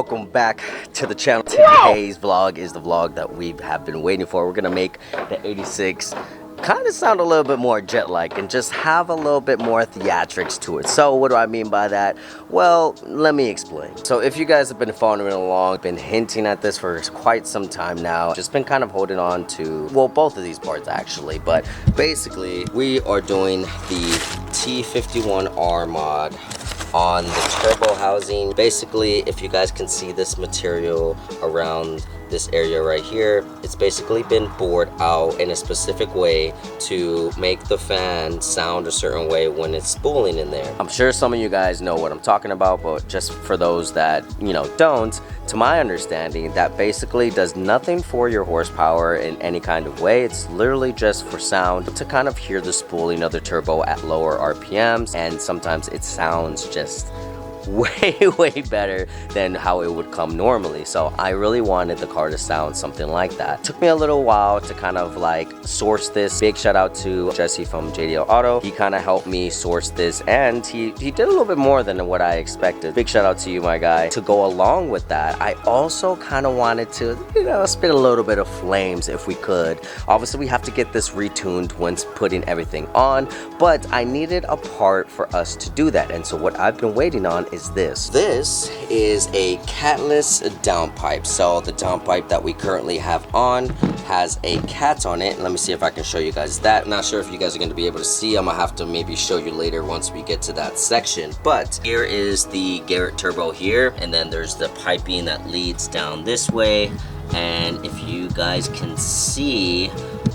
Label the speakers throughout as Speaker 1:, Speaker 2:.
Speaker 1: welcome back to the channel. Today's vlog is the vlog that we have been waiting for. We're gonna make the 86 kind of sound a little bit more jet-like and just have a little bit more theatrics to it. So what do I mean by that? Well, let me explain. So if you guys have been following me along, been hinting at this for quite some time now, just been kind of holding on to, well, both of these parts actually, but basically we are doing the T51R mod on the turbo housing. Basically, if you guys can see this material around this area right here, it's basically been bored out in a specific way to make the fan sound a certain way when it's spooling in there. I'm sure some of you guys know what I'm talking about, but just for those that, you know, don't, to my understanding, that basically does nothing for your horsepower in any kind of way. It's literally just for sound, to kind of hear the spooling of the turbo at lower RPMs, and sometimes it sounds just way better than how it would come normally. So I really wanted the car to sound something like that. Took me a little while to kind of like source this. Big shout out to Jesse from JDL Auto. He kind of helped me source this, and he did a little bit more than what I expected. Big shout out to you, my guy. To go along with that, I also kind of wanted to, you know, spit a little bit of flames if we could. Obviously we have to get this retuned once putting everything on, but I needed a part for us to do that. And so what I've been waiting on is this. This is a catless downpipe. So the downpipe that we currently have on has a cat on it. Let me see if I can show you guys that. I'm not sure if you guys are going to be able to see. I'm gonna have to maybe show you later once we get to that section. But here is the Garrett turbo here, and then there's the piping that leads down this way. And if you guys can see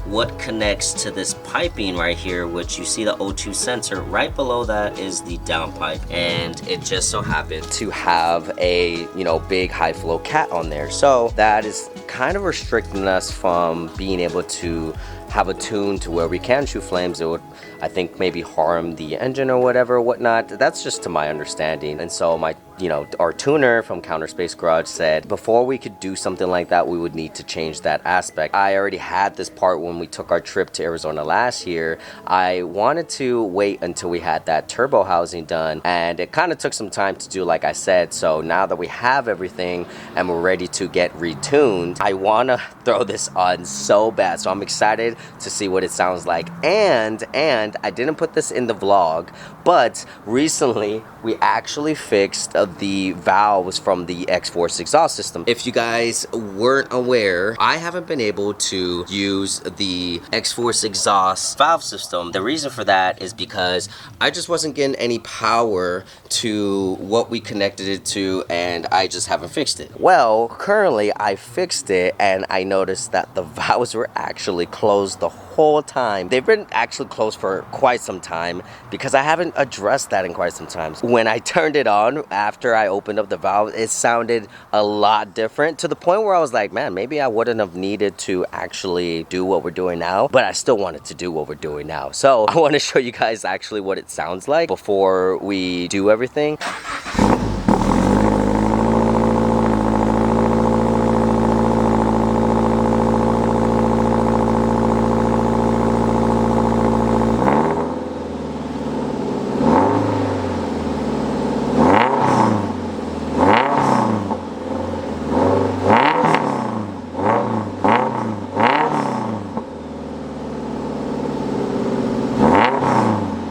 Speaker 1: what connects to this piping right here, which you see the O2 sensor, right below that is the downpipe, and it just so happened to have a, you know, big high flow cat on there. So that is kind of restricting us from being able to have a tune to where we can shoot flames. It would, I think, maybe harm the engine or whatever, whatnot. That's just to my understanding. And so my, you know, our tuner from Counter Space Garage said before we could do something like that, we would need to change that aspect. I already had this part when we took our trip to Arizona last year. I wanted to wait until we had that turbo housing done, and it kind of took some time to do, like I said. So now that we have everything and we're ready to get retuned, I want to throw this on so bad. So I'm excited to see what it sounds like. And I didn't put this in the vlog, but recently we actually fixed the valves from the X-Force exhaust system. If you guys weren't aware, I haven't been able to use the X-Force exhaust valve system. The reason for that is because I just wasn't getting any power to what we connected it to, and I just haven't fixed it. Well, currently I fixed it, and I noticed that the valves were actually closed the whole time. They've been actually closed for quite some time because I haven't addressed that in quite some time. When I turned it on after I opened up the valve, it sounded a lot different, to the point where I was like, man, maybe I wouldn't have needed to actually do what we're doing now, but I still wanted to do what we're doing now. So I want to show you guys actually what it sounds like before we do everything.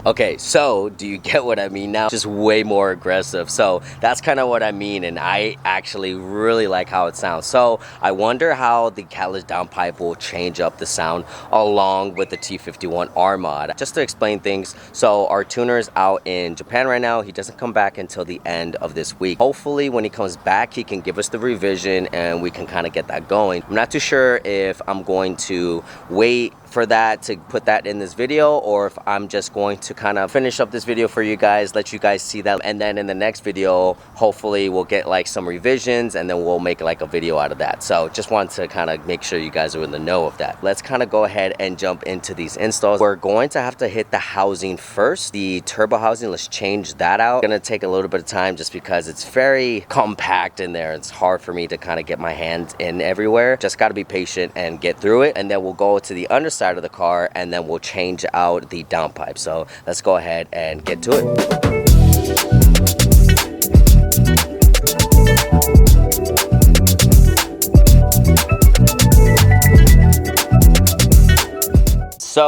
Speaker 1: Okay, so do you get what I mean now? Just way more aggressive. So that's kind of what I mean, and I actually really like how it sounds. So I wonder how the catless downpipe will change up the sound along with the T51R mod. Just to explain things, so our tuner is out in Japan right now. He doesn't come back until the end of this week. Hopefully when he comes back, he can give us the revision and we can kind of get that going. I'm not too sure if I'm going to wait for that to put that in this video, or if I'm just going to kind of finish up this video for you guys, let you guys see that, and then in the next video hopefully we'll get like some revisions and then we'll make like a video out of that. So just want to kind of make sure you guys are in the know of that. Let's kind of go ahead and jump into these installs. We're going to have to hit the housing first, the turbo housing. Let's change that out. It's gonna take a little bit of time just because it's very compact in there. It's hard for me to kind of get my hands in everywhere. Just got to be patient and get through it, and then we'll go to the underside of the car and then we'll change out the downpipe. So let's go ahead and get to it.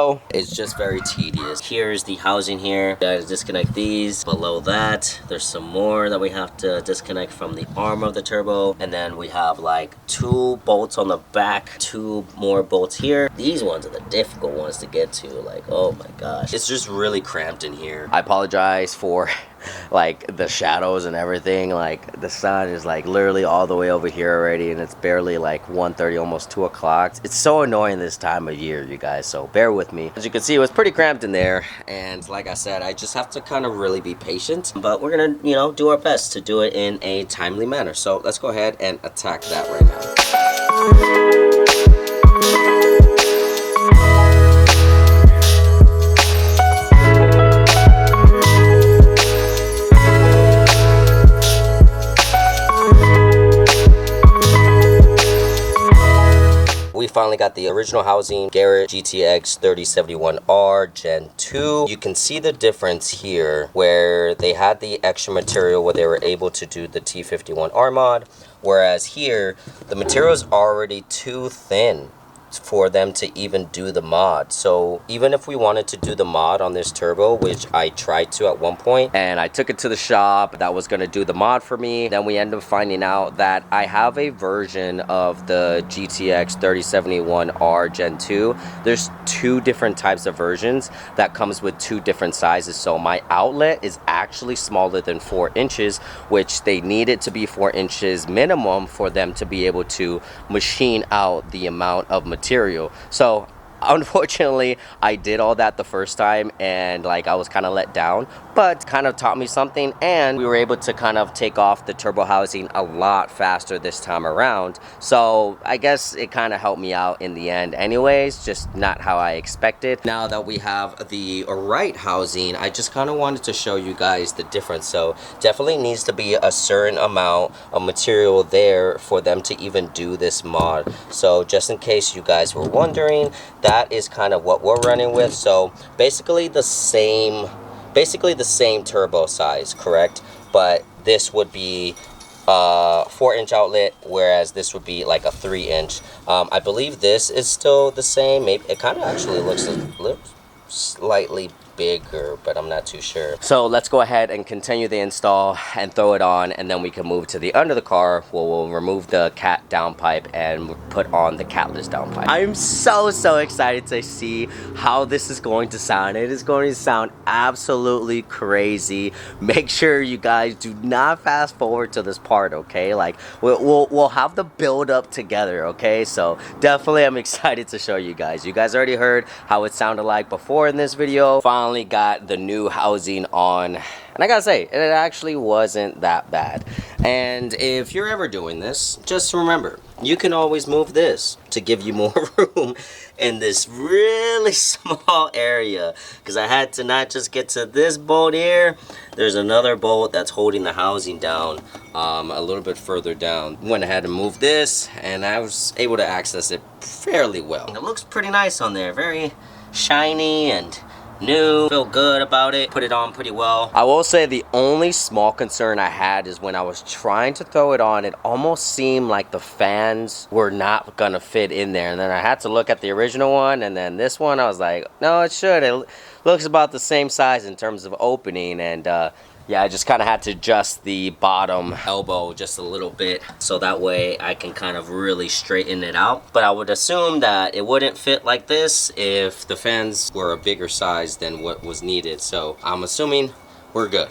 Speaker 1: So it's just very tedious. Here's the housing here. Guys, disconnect these. Below that, there's some more that we have to disconnect from the arm of the turbo. And then we have like 2 bolts on the back, 2 more bolts here. These ones are the difficult ones to get to. Like, oh my gosh. It's just really cramped in here. I apologize for like the shadows and everything. Like the sun is like literally all the way over here already, and it's barely like 1:30, almost 2 o'clock. It's so annoying this time of year, you guys, so bear with me. As you can see, it was pretty cramped in there, and like I said, I just have to kind of really be patient, but we're gonna, you know, do our best to do it in a timely manner. So let's go ahead and attack that right now. We finally got the original housing, GR86 3071R Gen 2. You can see the difference here where they had the extra material where they were able to do the T51R mod, whereas here the material is already too thin for them to even do the mod. So even if we wanted to do the mod on this turbo, which I tried to at one point, and I took it to the shop that was going to do the mod for me, then we ended up finding out that I have a version of the GTX 3071R Gen 2. There's 2 different types of versions that comes with 2 different sizes. So my outlet is actually smaller than 4 inches, which they need it to be 4 inches minimum for them to be able to machine out the amount of material. So unfortunately, I did all that the first time, and like I was kind of let down, but kind of taught me something, and we were able to kind of take off the turbo housing a lot faster this time around. So I guess it kind of helped me out in the end anyways, just not how I expected. Now that we have the right housing, I just kind of wanted to show you guys the difference. So definitely needs to be a certain amount of material there for them to even do this mod. So just in case you guys were wondering, that is kind of what we're running with. So basically the same turbo size, correct? But this would be 4-inch outlet, whereas this would be like a 3-inch. I believe this is still the same. Maybe it kind of actually looks slightly bigger, but I'm not too sure. So let's go ahead and continue the install and throw it on, and then we can move to the under the car where we'll remove the cat downpipe and put on the catless downpipe. I'm so excited to see how this is going to sound. It is going to sound absolutely crazy. Make sure you guys do not fast forward to this part, okay? Like we'll have the build up together, okay? So definitely I'm excited to show you guys. You guys already heard how it sounded like before in this video. Finally got the new housing on, and I gotta say, it actually wasn't that bad. And if you're ever doing this, just remember, you can always move this to give you more room in this really small area, because I had to not just get to this bolt here, there's another bolt that's holding the housing down a little bit further down. Went ahead and moved this, and I was able to access it fairly well. It looks pretty nice on there, very shiny and new. Feel good about it. Put it on pretty well. I will say the only small concern I had is when I was trying to throw it on, it almost seemed like the fans were not gonna fit in there, and then I had to look at the original one, and then this one I was like, no, it should. It looks about the same size in terms of opening, and yeah, I just kind of had to adjust the bottom elbow just a little bit so that way I can kind of really straighten it out. But I would assume that it wouldn't fit like this if the fans were a bigger size than what was needed. So I'm assuming we're good.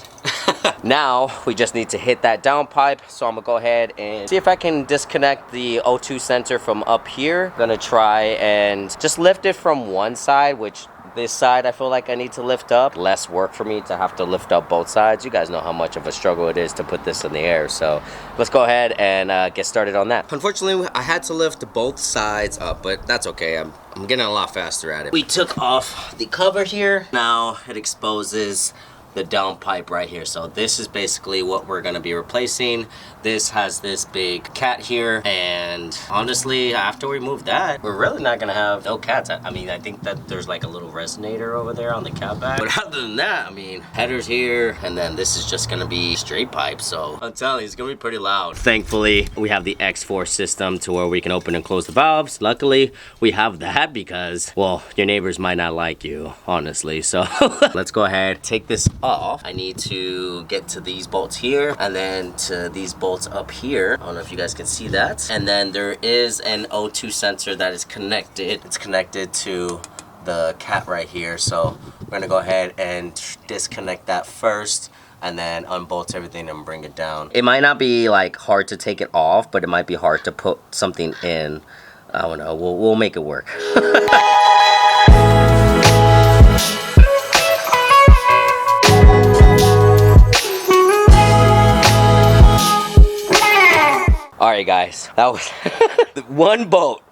Speaker 1: Now we just need to hit that downpipe. So I'm gonna go ahead and see if I can disconnect the O2 sensor from up here. Gonna try and just lift it from one side, which this side I feel like I need to lift up. Less work for me to have to lift up both sides. You guys know how much of a struggle it is to put this in the air. So let's go ahead and get started on that. Unfortunately, I had to lift both sides up, but that's okay. I'm getting a lot faster at it. We took off the cover here. Now it exposes the downpipe right here. So this is basically what we're gonna be replacing. This has this big cat here, and honestly, after we move that, we're really not gonna have no cats. I mean, I think that there's like a little resonator over there on the cat back, but other than that, I mean, headers here, and then this is just gonna be straight pipe. So I'm telling you, it's gonna be pretty loud. Thankfully, we have the X4 system to where we can open and close the valves. Luckily, we have that because, well, your neighbors might not like you, honestly. So let's go ahead, take this off. I need to get to these bolts here, and then to these bolts up here. I don't know if you guys can see that. And then there is an O2 sensor that is connected. It's connected to the cat right here. So we're gonna go ahead and disconnect that first, and then unbolt everything and bring it down. It might not be like hard to take it off, but it might be hard to put something in. I don't know, we'll make it work. Alright guys, that was one bolt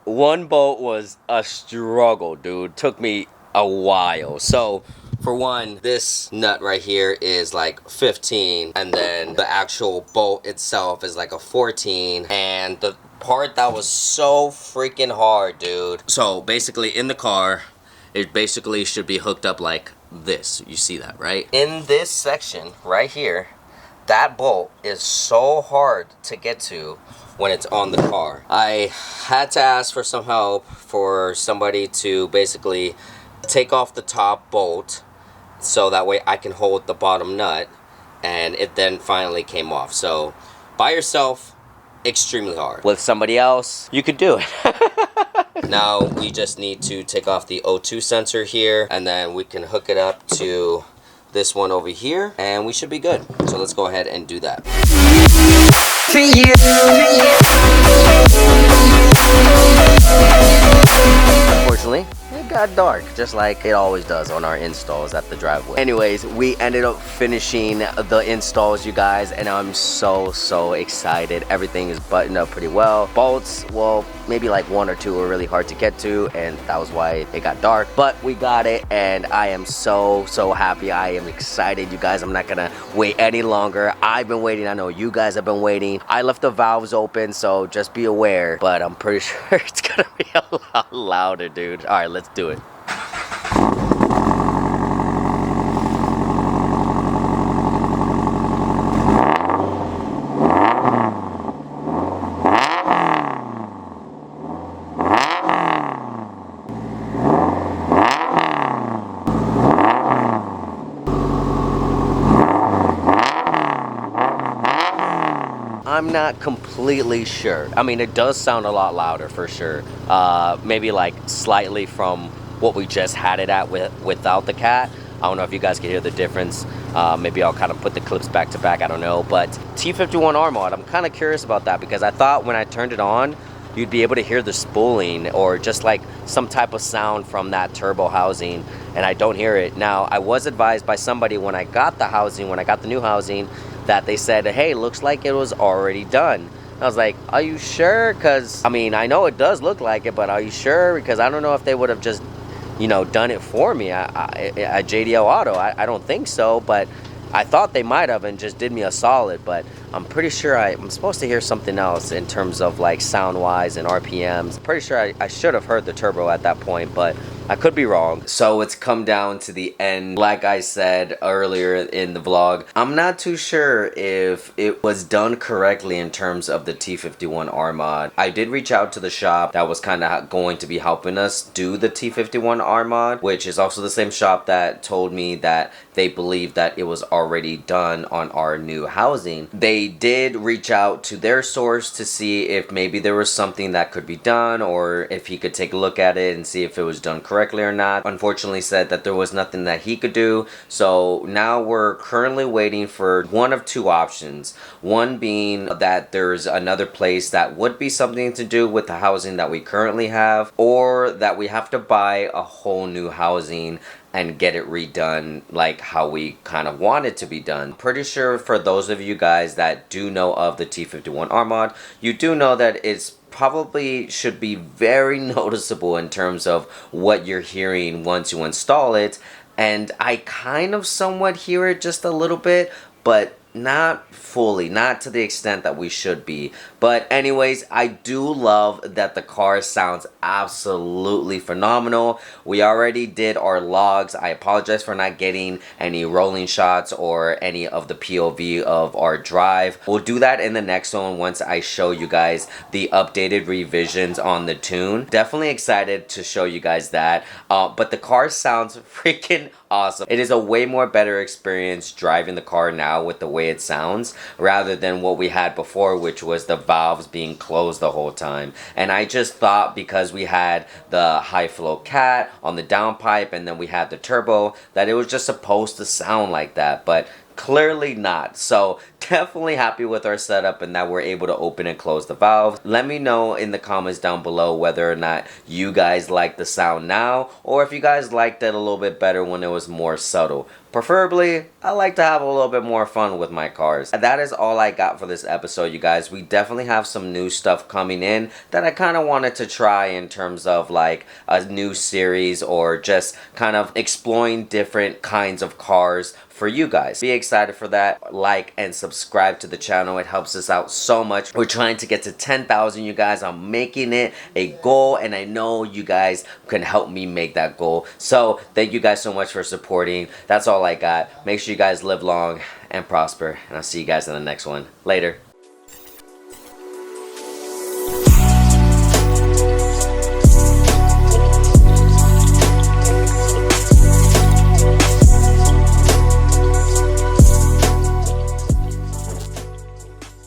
Speaker 1: was a struggle, dude. Took me a while. So for one, this nut right here is like 15, and then the actual bolt itself is like a 14, and the part that was so freaking hard, dude. So basically in the car, it basically should be hooked up like this. You see that, right? In this section right here, that bolt is so hard to get to when it's on the car. I had to ask for some help for somebody to basically take off the top bolt so that way I can hold the bottom nut, and it then finally came off. So by yourself, extremely hard. With somebody else, you could do it. Now we just need to take off the O2 sensor here, and then we can hook it up to this one over here, and we should be good. So let's go ahead and do that. Unfortunately, it got dark, just like it always does on our installs at the driveway. Anyways, we ended up finishing the installs, you guys, and I'm so excited. Everything is buttoned up pretty well. Bolts, well, maybe like one or two were really hard to get to, and that was why it got dark, but we got it, and I am so happy. I am excited, you guys. I'm not gonna wait any longer. I've been waiting. I know you guys have been waiting. I left the valves open, so just be aware, but I'm pretty sure it's gonna be a lot louder, dude. All right, let's do it. I'm not completely sure. I mean, it does sound a lot louder for sure. Maybe like slightly from what we just had it at without the cat. I don't know if you guys can hear the difference. Maybe I'll kind of put the clips back to back, I don't know. But T51 R mod, I'm kind of curious about that, because I thought when I turned it on, you'd be able to hear the spooling or just like some type of sound from that turbo housing, and I don't hear it. Now, I was advised by somebody when I got the housing, when I got the new housing, that they said, hey, looks like it was already done. I was like, are you sure? Because, I mean, I know it does look like it, but are you sure? Because I don't know if they would have just, you know, done it for me at JDL Auto. I don't think so, but I thought they might have and just did me a solid. But I'm pretty sure I'm supposed to hear something else in terms of like sound-wise and RPMs. Pretty sure I should have heard the turbo at that point, but I could be wrong. So it's come down to the end. Like I said earlier in the vlog, I'm not too sure if it was done correctly in terms of the T51 R mod. I did reach out to the shop that was kind of going to be helping us do the T51 R mod, which is also the same shop that told me that they believe that it was already done on our new housing. They did reach out to their source to see if maybe there was something that could be done, or if he could take a look at it and see if it was done correctly or not. Unfortunately, said that there was nothing that he could do. So now we're currently waiting for one of two options. One being that there's another place that would be something to do with the housing that we currently have, or that we have to buy a whole new housing and get it redone like how we kind of want it to be done. Pretty sure for those of you guys that do know of the T51 R mod, you do know that it's probably should be very noticeable in terms of what you're hearing once you install it, and I kind of somewhat hear it just a little bit, but not fully, not to the extent that we should be. But anyways, I do love that the car sounds absolutely phenomenal. We already did our logs. I apologize for not getting any rolling shots or any of the POV of our drive. We'll do that in the next one once I show you guys the updated revisions on the tune. Definitely excited to show you guys that. But the car sounds freaking awesome. It is a way more better experience driving the car now with the way it sounds rather than what we had before, which was the valves being closed the whole time. And I just thought because we had the high flow cat on the downpipe and then we had the turbo that it was just supposed to sound like that, but clearly not. So definitely happy with our setup and that we're able to open and close the valves. Let me know in the comments down below whether or not you guys like the sound now or if you guys liked it a little bit better when it was more subtle. Preferably, I like to have a little bit more fun with my cars. That is all I got for this episode, you guys. We definitely have some new stuff coming in that I kind of wanted to try in terms of like a new series or just kind of exploring different kinds of cars for you guys. Be excited for that. Like and subscribe to the channel. It helps us out so much. We're trying to get to 10,000, you guys. I'm making it a goal and I know you guys can help me make that goal. So thank you guys so much for supporting. That's all I got. Make sure you guys live long and prosper and I'll see you guys in the next one. Later.